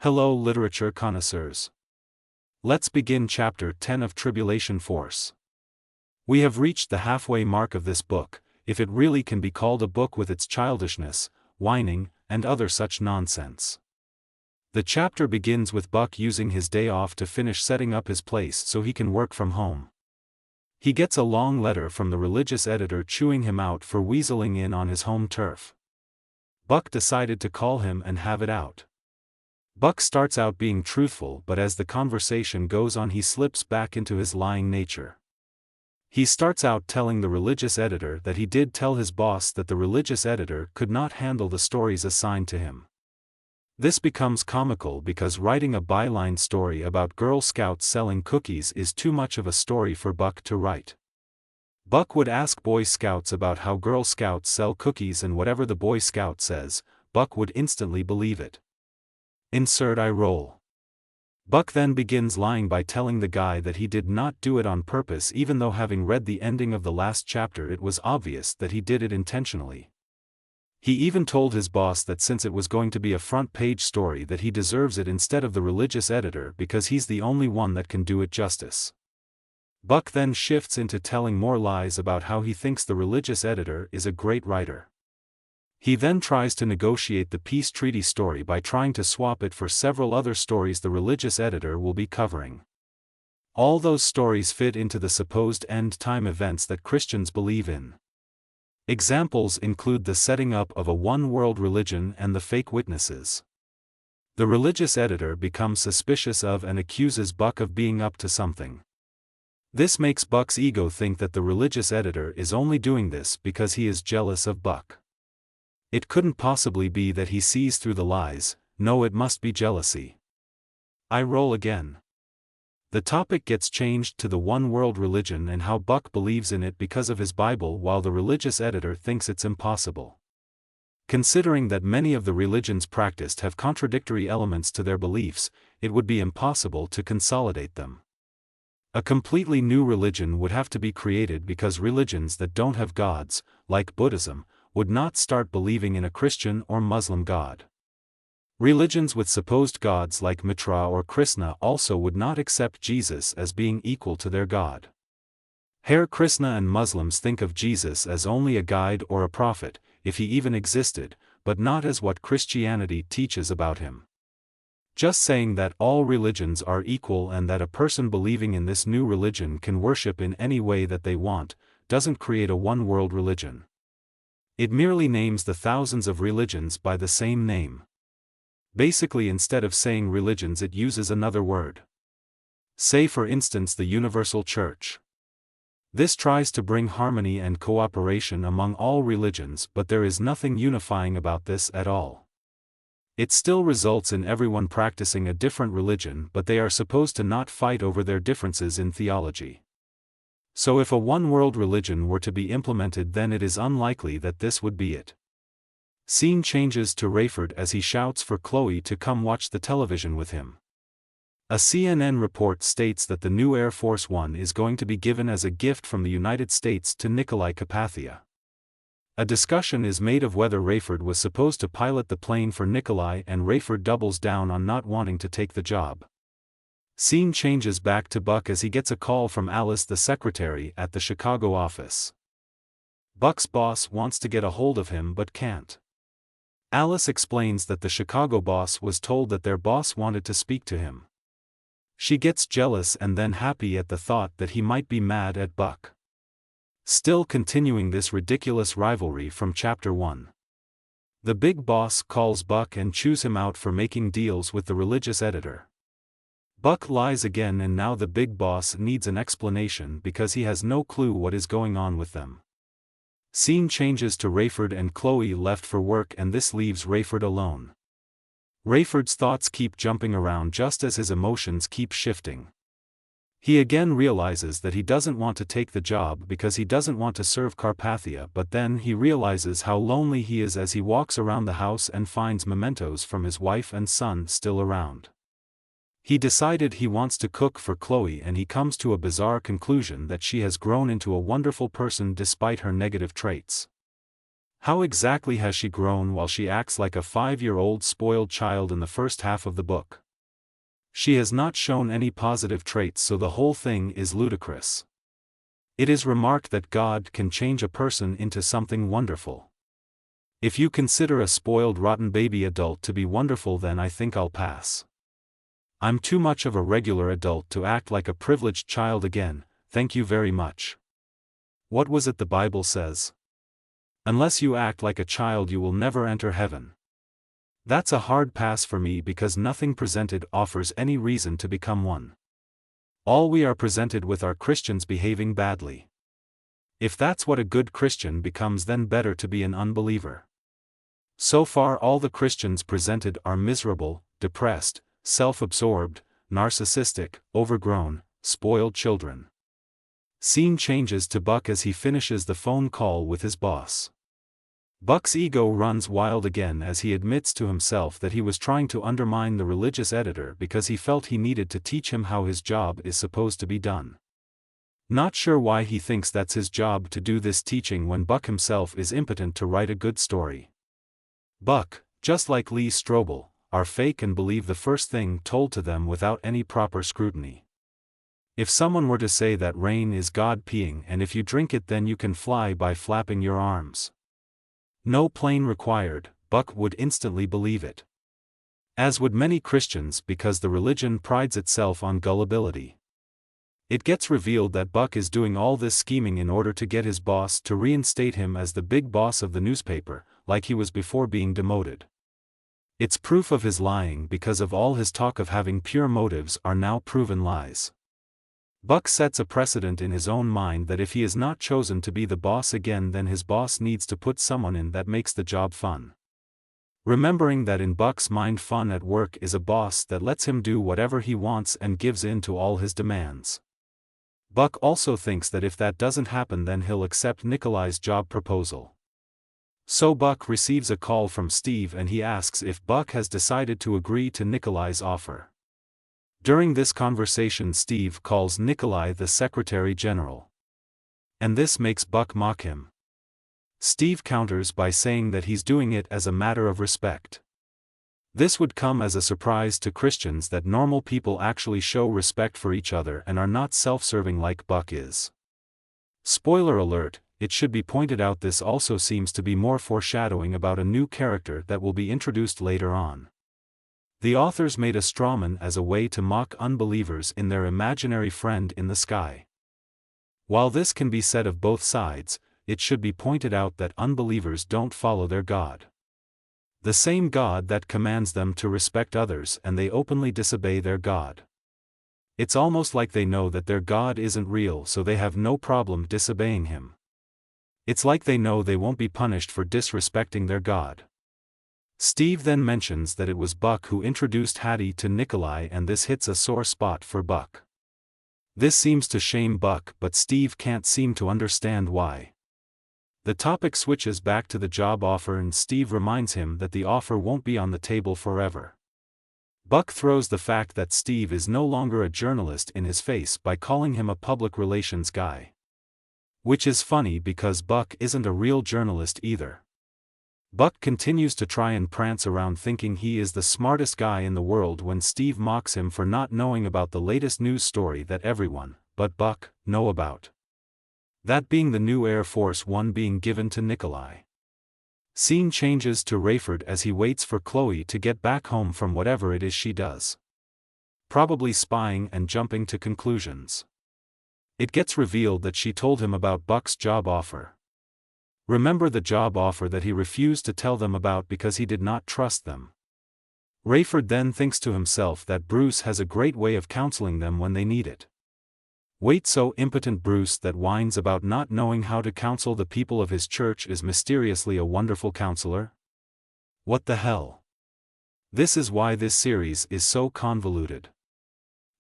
Hello literature connoisseurs. Let's begin chapter 10 of Tribulation Force. We have reached the halfway mark of this book, if it really can be called a book with its childishness, whining, and other such nonsense. The chapter begins with Buck using his day off to finish setting up his place so he can work from home. He gets a long letter from the religious editor chewing him out for weaseling in on his home turf. Buck decided to call him and have it out. Buck starts out being truthful, but as the conversation goes on he slips back into his lying nature. He starts out telling the religious editor that he did tell his boss that the religious editor could not handle the stories assigned to him. This becomes comical because writing a byline story about Girl Scouts selling cookies is too much of a story for Buck to write. Buck would ask Boy Scouts about how Girl Scouts sell cookies, and whatever the Boy Scout says, Buck would instantly believe it. Insert eye roll. Buck then begins lying by telling the guy that he did not do it on purpose, even though having read the ending of the last chapter it was obvious that he did it intentionally. He even told his boss that since it was going to be a front-page story that he deserves it instead of the religious editor because he's the only one that can do it justice. Buck then shifts into telling more lies about how he thinks the religious editor is a great writer. He then tries to negotiate the peace treaty story by trying to swap it for several other stories the religious editor will be covering. All those stories fit into the supposed end-time events that Christians believe in. Examples include the setting up of a one-world religion and the fake witnesses. The religious editor becomes suspicious of and accuses Buck of being up to something. This makes Buck's ego think that the religious editor is only doing this because he is jealous of Buck. It couldn't possibly be that he sees through the lies, no, it must be jealousy. I roll again. The topic gets changed to the one-world religion and how Buck believes in it because of his Bible while the religious editor thinks it's impossible. Considering that many of the religions practiced have contradictory elements to their beliefs, it would be impossible to consolidate them. A completely new religion would have to be created because religions that don't have gods, like Buddhism, would not start believing in a Christian or Muslim god. Religions with supposed gods like Mitra or Krishna also would not accept Jesus as being equal to their god. Hare Krishna and Muslims think of Jesus as only a guide or a prophet, if he even existed, but not as what Christianity teaches about him. Just saying that all religions are equal and that a person believing in this new religion can worship in any way that they want, doesn't create a one-world religion. It merely names the thousands of religions by the same name. Basically, instead of saying religions it uses another word. Say for instance the Universal Church. This tries to bring harmony and cooperation among all religions, but there is nothing unifying about this at all. It still results in everyone practicing a different religion, but they are supposed to not fight over their differences in theology. So if a one-world religion were to be implemented, then it is unlikely that this would be it. Scene changes to Rayford as he shouts for Chloe to come watch the television with him. A CNN report states that the new Air Force One is going to be given as a gift from the United States to Nikolai Carpathia. A discussion is made of whether Rayford was supposed to pilot the plane for Nikolai, and Rayford doubles down on not wanting to take the job. Scene changes back to Buck as he gets a call from Alice, the secretary at the Chicago office. Buck's boss wants to get a hold of him but can't. Alice explains that the Chicago boss was told that their boss wanted to speak to him. She gets jealous and then happy at the thought that he might be mad at Buck. Still continuing this ridiculous rivalry from Chapter 1. The big boss calls Buck and chews him out for making deals with the religious editor. Buck lies again, and now the big boss needs an explanation because he has no clue what is going on with them. Scene changes to Rayford and Chloe left for work, and this leaves Rayford alone. Rayford's thoughts keep jumping around just as his emotions keep shifting. He again realizes that he doesn't want to take the job because he doesn't want to serve Carpathia, but then he realizes how lonely he is as he walks around the house and finds mementos from his wife and son still around. He decided he wants to cook for Chloe, and he comes to a bizarre conclusion that she has grown into a wonderful person despite her negative traits. How exactly has she grown while she acts like a 5-year-old spoiled child in the first half of the book? She has not shown any positive traits, so the whole thing is ludicrous. It is remarked that God can change a person into something wonderful. If you consider a spoiled rotten baby adult to be wonderful, then I think I'll pass. I'm too much of a regular adult to act like a privileged child again, thank you very much. What was it the Bible says? Unless you act like a child you will never enter heaven. That's a hard pass for me because nothing presented offers any reason to become one. All we are presented with are Christians behaving badly. If that's what a good Christian becomes, then better to be an unbeliever. So far all the Christians presented are miserable, depressed, self-absorbed, narcissistic, overgrown, spoiled children. Scene changes to Buck as he finishes the phone call with his boss. Buck's ego runs wild again as he admits to himself that he was trying to undermine the religious editor because he felt he needed to teach him how his job is supposed to be done. Not sure why he thinks that's his job to do this teaching when Buck himself is impotent to write a good story. Buck, just like Lee Strobel, are fake and believe the first thing told to them without any proper scrutiny. If someone were to say that rain is God peeing and if you drink it then you can fly by flapping your arms. No plane required, Buck would instantly believe it. As would many Christians, because the religion prides itself on gullibility. It gets revealed that Buck is doing all this scheming in order to get his boss to reinstate him as the big boss of the newspaper, like he was before being demoted. It's proof of his lying because of all his talk of having pure motives are now proven lies. Buck sets a precedent in his own mind that if he is not chosen to be the boss again, then his boss needs to put someone in that makes the job fun. Remembering that in Buck's mind fun at work is a boss that lets him do whatever he wants and gives in to all his demands. Buck also thinks that if that doesn't happen then he'll accept Nikolai's job proposal. So Buck receives a call from Steve and he asks if Buck has decided to agree to Nikolai's offer. During this conversation Steve calls Nikolai the Secretary General. And this makes Buck mock him. Steve counters by saying that he's doing it as a matter of respect. This would come as a surprise to Christians that normal people actually show respect for each other and are not self-serving like Buck is. Spoiler alert, it should be pointed out this also seems to be more foreshadowing about a new character that will be introduced later on. The authors made a strawman as a way to mock unbelievers in their imaginary friend in the sky. While this can be said of both sides, it should be pointed out that unbelievers don't follow their God. The same God that commands them to respect others, and they openly disobey their God. It's almost like they know that their God isn't real, so they have no problem disobeying him. It's like they know they won't be punished for disrespecting their God. Steve then mentions that it was Buck who introduced Hattie to Nikolai, and this hits a sore spot for Buck. This seems to shame Buck, but Steve can't seem to understand why. The topic switches back to the job offer and Steve reminds him that the offer won't be on the table forever. Buck throws the fact that Steve is no longer a journalist in his face by calling him a public relations guy. Which is funny because Buck isn't a real journalist either. Buck continues to try and prance around thinking he is the smartest guy in the world when Steve mocks him for not knowing about the latest news story that everyone, but Buck, know about. That being the new Air Force One being given to Nikolai. Scene changes to Rayford as he waits for Chloe to get back home from whatever it is she does. Probably spying and jumping to conclusions. It gets revealed that she told him about Buck's job offer. Remember the job offer that he refused to tell them about because he did not trust them. Rayford then thinks to himself that Bruce has a great way of counseling them when they need it. Wait, so impotent Bruce that whines about not knowing how to counsel the people of his church is mysteriously a wonderful counselor? What the hell? This is why this series is so convoluted.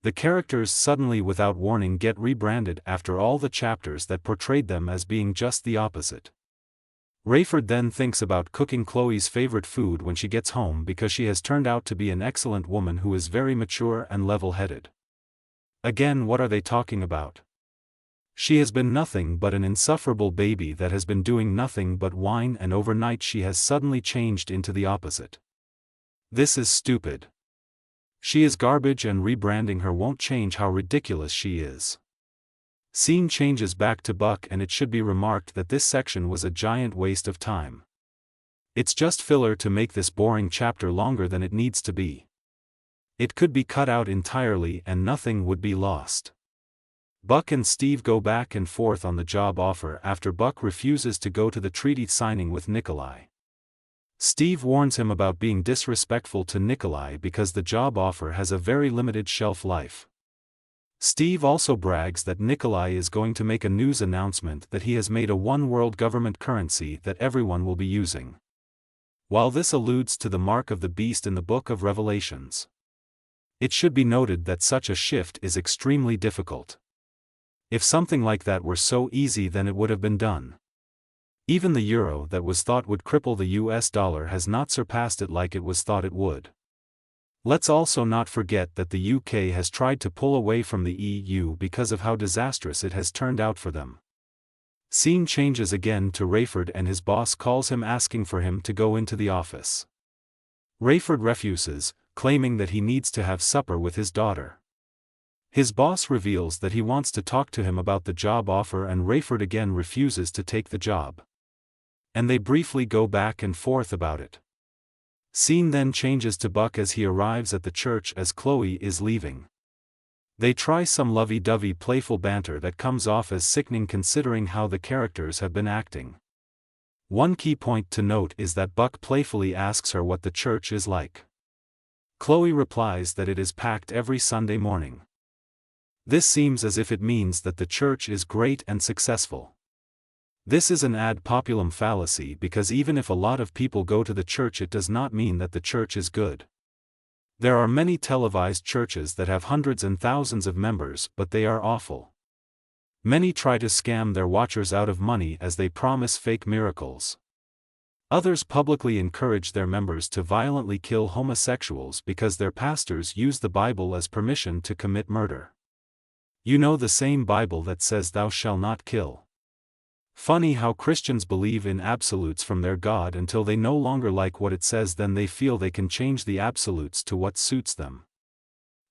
The characters suddenly without warning get rebranded after all the chapters that portrayed them as being just the opposite. Rayford then thinks about cooking Chloe's favorite food when she gets home because she has turned out to be an excellent woman who is very mature and level-headed. Again, what are they talking about? She has been nothing but an insufferable baby that has been doing nothing but whine, and overnight she has suddenly changed into the opposite. This is stupid. She is garbage, and rebranding her won't change how ridiculous she is. Scene changes back to Buck, and it should be remarked that this section was a giant waste of time. It's just filler to make this boring chapter longer than it needs to be. It could be cut out entirely and nothing would be lost. Buck and Steve go back and forth on the job offer after Buck refuses to go to the treaty signing with Nikolai. Steve warns him about being disrespectful to Nikolai because the job offer has a very limited shelf life. Steve also brags that Nikolai is going to make a news announcement that he has made a one-world government currency that everyone will be using. While this alludes to the mark of the beast in the book of Revelations, it should be noted that such a shift is extremely difficult. If something like that were so easy, then it would have been done. Even the euro that was thought would cripple the US dollar has not surpassed it like it was thought it would. Let's also not forget that the UK has tried to pull away from the EU because of how disastrous it has turned out for them. Scene changes again to Rayford, and his boss calls him asking for him to go into the office. Rayford refuses, claiming that he needs to have supper with his daughter. His boss reveals that he wants to talk to him about the job offer, and Rayford again refuses to take the job. And they briefly go back and forth about it. Scene then changes to Buck as he arrives at the church as Chloe is leaving. They try some lovey-dovey playful banter that comes off as sickening considering how the characters have been acting. One key point to note is that Buck playfully asks her what the church is like. Chloe replies that it is packed every Sunday morning. This seems as if it means that the church is great and successful. This is an ad populum fallacy, because even if a lot of people go to the church, it does not mean that the church is good. There are many televised churches that have hundreds and thousands of members, but they are awful. Many try to scam their watchers out of money as they promise fake miracles. Others publicly encourage their members to violently kill homosexuals because their pastors use the Bible as permission to commit murder. You know, the same Bible that says thou shalt not kill. Funny how Christians believe in absolutes from their God until they no longer like what it says, then they feel they can change the absolutes to what suits them.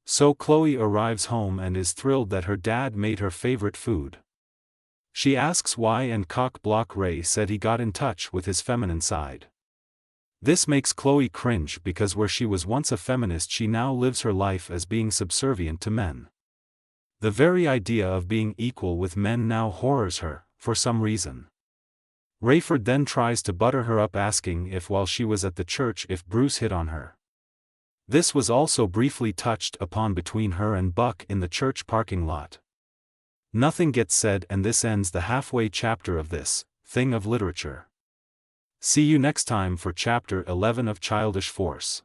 So Chloe arrives home and is thrilled that her dad made her favorite food. She asks why, and cock-block Ray said he got in touch with his feminine side. This makes Chloe cringe because where she was once a feminist, she now lives her life as being subservient to men. The very idea of being equal with men now horrors her, for some reason. Rayford then tries to butter her up, asking if while she was at the church if Bruce hit on her. This was also briefly touched upon between her and Buck in the church parking lot. Nothing gets said, and this ends the halfway chapter of this thing of literature. See you next time for chapter 11 of Childish Force.